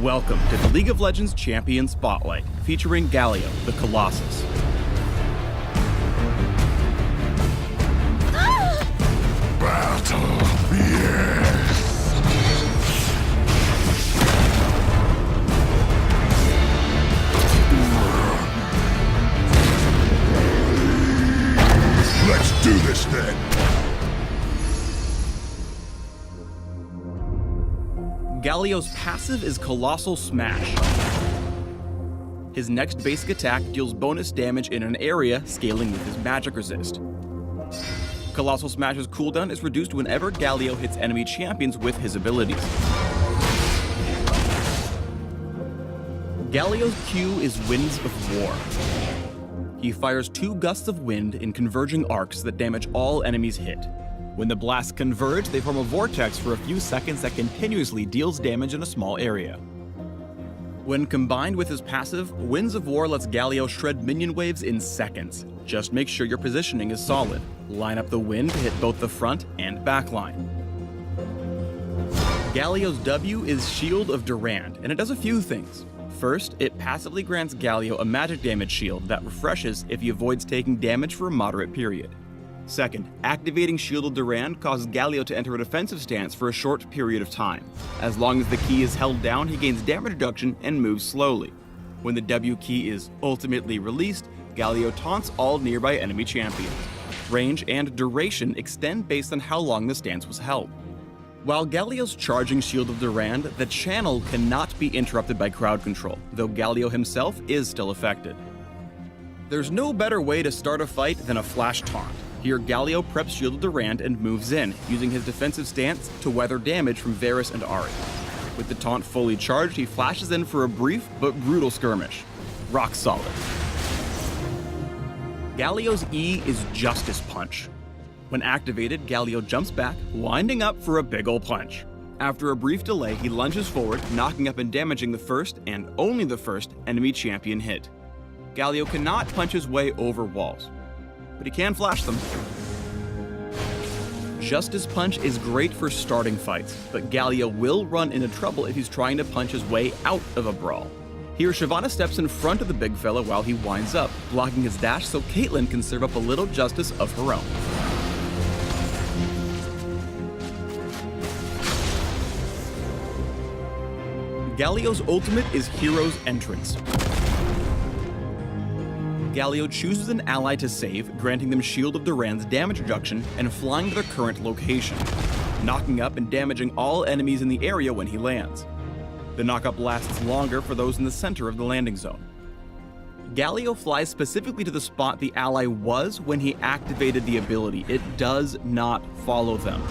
Welcome to the League of Legends Champion Spotlight, featuring Galio, the Colossus. Battle, yes! Let's do this then! Galio's passive is Colossal Smash. His next basic attack deals bonus damage in an area, scaling with his magic resist. Colossal Smash's cooldown is reduced whenever Galio hits enemy champions with his abilities. Galio's Q is Winds of War. He fires 2 gusts of wind in converging arcs that damage all enemies hit. When the blasts converge, they form a vortex for a few seconds that continuously deals damage in a small area. When combined with his passive, Winds of War lets Galio shred minion waves in seconds. Just make sure your positioning is solid. Line up the wind to hit both the front and back line. Galio's W is Shield of Durand, and it does a few things. First, it passively grants Galio a magic damage shield that refreshes if he avoids taking damage for a moderate period. Second, activating Shield of Durand causes Galio to enter a defensive stance for a short period of time. As long as the key is held down, he gains damage reduction and moves slowly. When the W key is ultimately released, Galio taunts all nearby enemy champions. Range and duration extend based on how long the stance was held. While Galio's charging Shield of Durand, the channel cannot be interrupted by crowd control, though Galio himself is still affected. There's no better way to start a fight than a flash taunt. Here, Galio preps Shield of Durand and moves in, using his defensive stance to weather damage from Varus and Ahri. With the taunt fully charged, he flashes in for a brief but brutal skirmish. Rock solid. Galio's E is Justice Punch. When activated, Galio jumps back, winding up for a big ol' punch. After a brief delay, he lunges forward, knocking up and damaging the first, and only the first, enemy champion hit. Galio cannot punch his way over walls, but he can flash them. Justice Punch is great for starting fights, but Galio will run into trouble if he's trying to punch his way out of a brawl. Here, Shyvana steps in front of the big fella while he winds up, blocking his dash so Caitlyn can serve up a little justice of her own. Galio's ultimate is Hero's Entrance. Galio chooses an ally to save, granting them Shield of Durand's damage reduction and flying to their current location, knocking up and damaging all enemies in the area when he lands. The knockup lasts longer for those in the center of the landing zone. Galio flies specifically to the spot the ally was when he activated the ability. It does not follow them.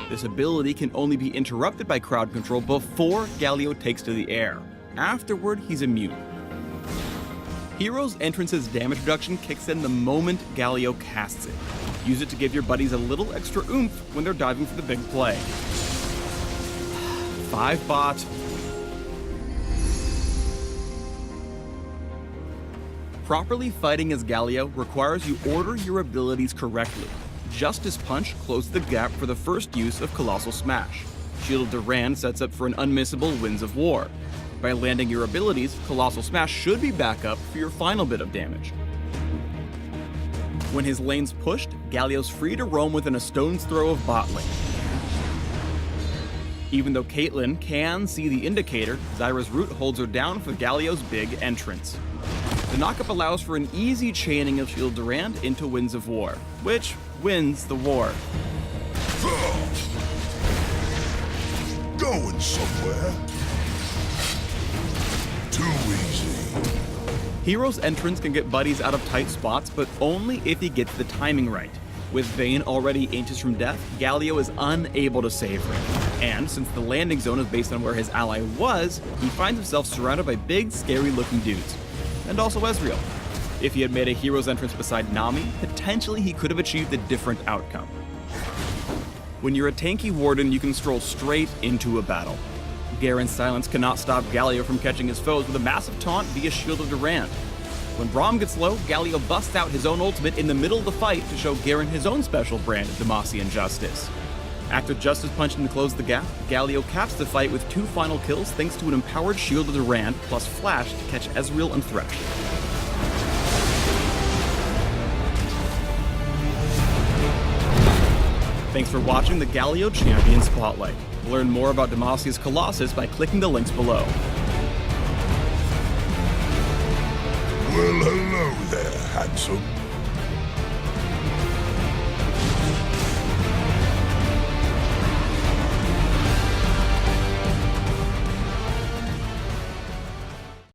This ability can only be interrupted by crowd control before Galio takes to the air. Afterward, he's immune. Hero's Entrance's damage reduction kicks in the moment Galio casts it. Use it to give your buddies a little extra oomph when they're diving for the big play. 5 bot. Properly fighting as Galio requires you order your abilities correctly. Justice Punch closes the gap for the first use of Colossal Smash. Shield of Durand sets up for an unmissable Winds of War. By landing your abilities, Colossal Smash should be back up for your final bit of damage. When his lane's pushed, Galio's free to roam within a stone's throw of bot lane. Even though Caitlyn can see the indicator, Zyra's root holds her down for Galio's big entrance. The knockup allows for an easy chaining of Shield Durand into Winds of War, which wins the war. Going somewhere? Too easy. Hero's Entrance can get buddies out of tight spots, but only if he gets the timing right. With Vayne already inches from death, Galio is unable to save her. And since the landing zone is based on where his ally was, he finds himself surrounded by big, scary-looking dudes. And also Ezreal. If he had made a Hero's Entrance beside Nami, potentially he could have achieved a different outcome. When you're a tanky warden, you can stroll straight into a battle. Garen's silence cannot stop Galio from catching his foes with a massive taunt via Shield of Durand. When Braum gets low, Galio busts out his own ultimate in the middle of the fight to show Garen his own special brand of Demacian justice. Act of Justice punching to close the gap, Galio caps the fight with 2 final kills thanks to an empowered Shield of Durand plus Flash to catch Ezreal and Thresh. Thanks for watching the Galio Champion Spotlight. Learn more about Demacia's Colossus by clicking the links below. Well, hello there, handsome.